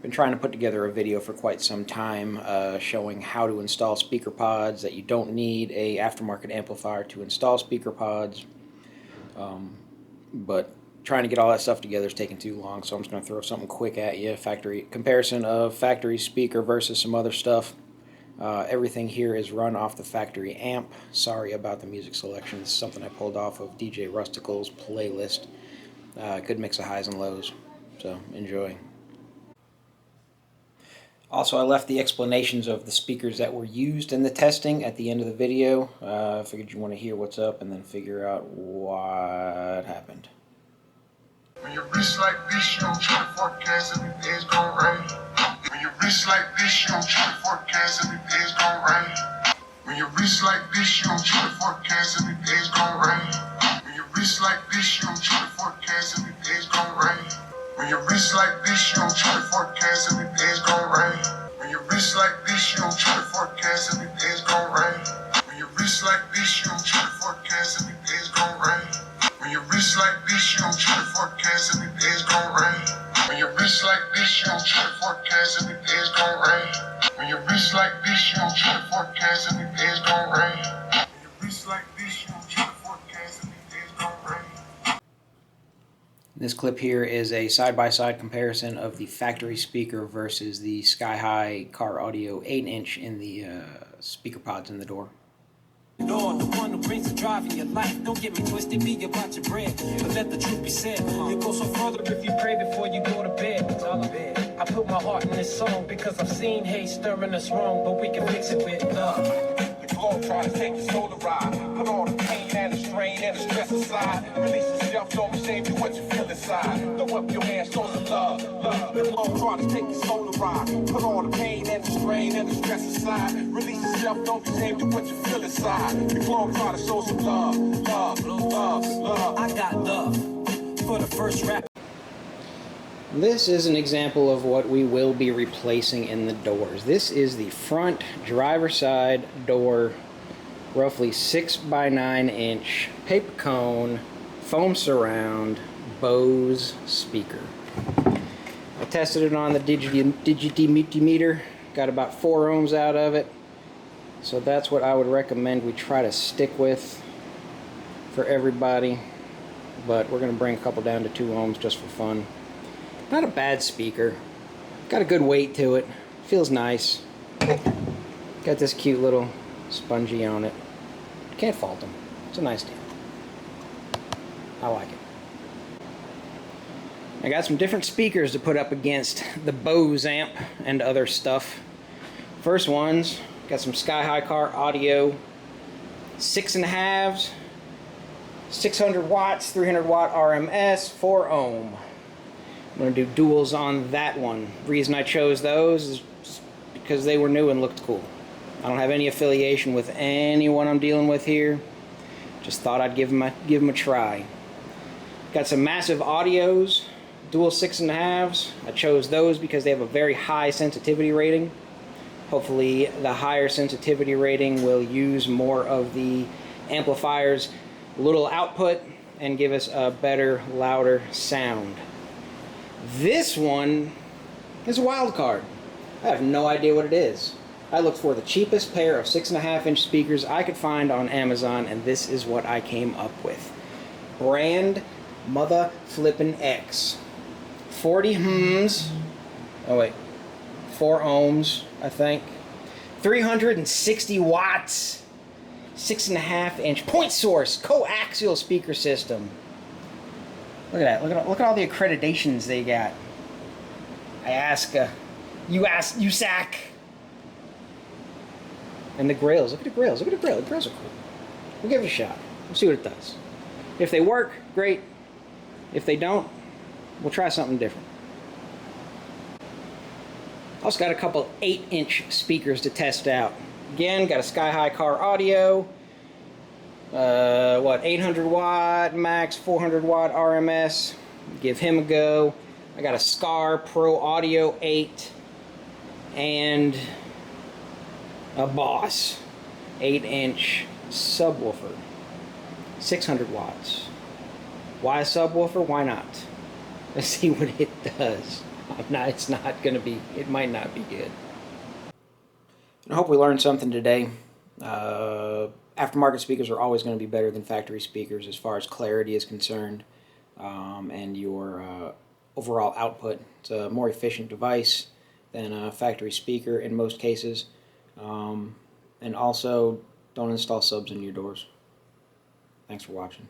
Been trying to put together a video for quite some time showing how to install speaker pods, that you don't need a aftermarket amplifier to install speaker pods, but trying to get all that stuff together is taking too long, so I'm just going to throw something quick at you. Factory comparison of factory speaker versus some other stuff. Everything here is run off the factory amp. Sorry about the music selection. This is something I pulled off of DJ Rustical's playlist. Good mix of highs and lows, so enjoy. Also, I left the explanations of the speakers that were used in the testing at the end of the video. I figured you want to hear what's up and then figure out what happened. When you reach like this, you don't try to forecast every day's gonna rain. When you reach like this, you don't try to forecast every day's gonna rain. When you reach like this, you don't try to forecast every day's gonna rain. When you reach like this, you don't try to forecast every day's gonna rain. When you reach like this, you don't try to forecast every day's gonna rain. When you reach like this, you don't try to forecast every day's gonna rain. When you reach like this, you don't try to forecast every day's gonna rain. When you reach like this, you don't try to forecast every day's gonna rain. When you reach like this, you don't try to forecast every day's gonna rain. When you reach like this, you don't try to forecast every day's gonna rain. When you reach like this, you don't try to forecast every day's gonna rain. This clip here is a side-by-side comparison of the factory speaker versus the sky-high car audio 8-inch in the speaker pods in the door. Lord, the one who brings the drive in your life. Don't get me twisted, be about your bread, but let the truth be said. You go so further if you pray before you go to bed. I put my heart in this song because I've seen hate stirring us wrong, but we can fix it with love. The globe try to take your soul to ride. Put all the pain and the strain and the stress aside. Release yourself, don't be ashamed of what you feel inside. Throw up your hands, show some love. The globe try to take your soul to ride. Put all the pain and the strain and the stress aside. Release yourself, don't be ashamed of what you feel inside. The globe try to show some love. Love. I got love for the first rap. This is an example of what we will be replacing in the doors. This is the front driver's side door, roughly 6 by 9 inch paper cone, foam surround, Bose speaker. I tested it on the multimeter, got about 4 ohms out of it. So that's what I would recommend we try to stick with for everybody. But we're going to bring a couple down to 2 ohms just for fun. Not a bad speaker. Got a good weight to it. Feels nice. Got this cute little spongy on it. Can't fault them. It's a nice deal. I like it. I got some different speakers to put up against the Bose amp and other stuff. First ones, got some Sky High Car Audio 6.5s, 600 watts, 300 watt RMS, 4 ohm. I'm going to do duals on that one. The reason I chose those is because they were new and looked cool. I don't have any affiliation with anyone I'm dealing with here. Just thought I'd give them a try. Got some massive audios, dual 6.5s. I chose those because they have a very high sensitivity rating. Hopefully the higher sensitivity rating will use more of the amplifier's little output and give us a better, louder sound. This one is a wild card. I have no idea what it is. I looked for the cheapest pair of 6.5 inch speakers I could find on Amazon, and this is what I came up with. Brand Mother Flippin' X. 40 ohms. Oh wait, 4 ohms, I think. 360 watts. 6.5 inch point source coaxial speaker system. Look at that. Look at all the accreditations they got. USAC. And the grills. Look at the grills. Look at the grill. The grills are cool. We'll give it a shot. We'll see what it does. If they work, great. If they don't, we'll try something different. Also got a couple 8-inch speakers to test out. Again, got a Sky High Car Audio. 800 watt max, 400 watt RMS. Give him a go. I got a Skar Pro Audio 8 and a Bose 8-inch subwoofer, 600 watts. Why a subwoofer? Why not? Let's see what it does. It's not going to be, it might not be good. I hope we learned something today. Aftermarket speakers are always going to be better than factory speakers as far as clarity is concerned, and your overall output. It's a more efficient device than a factory speaker in most cases. And also, don't install subs in your doors. Thanks for watching.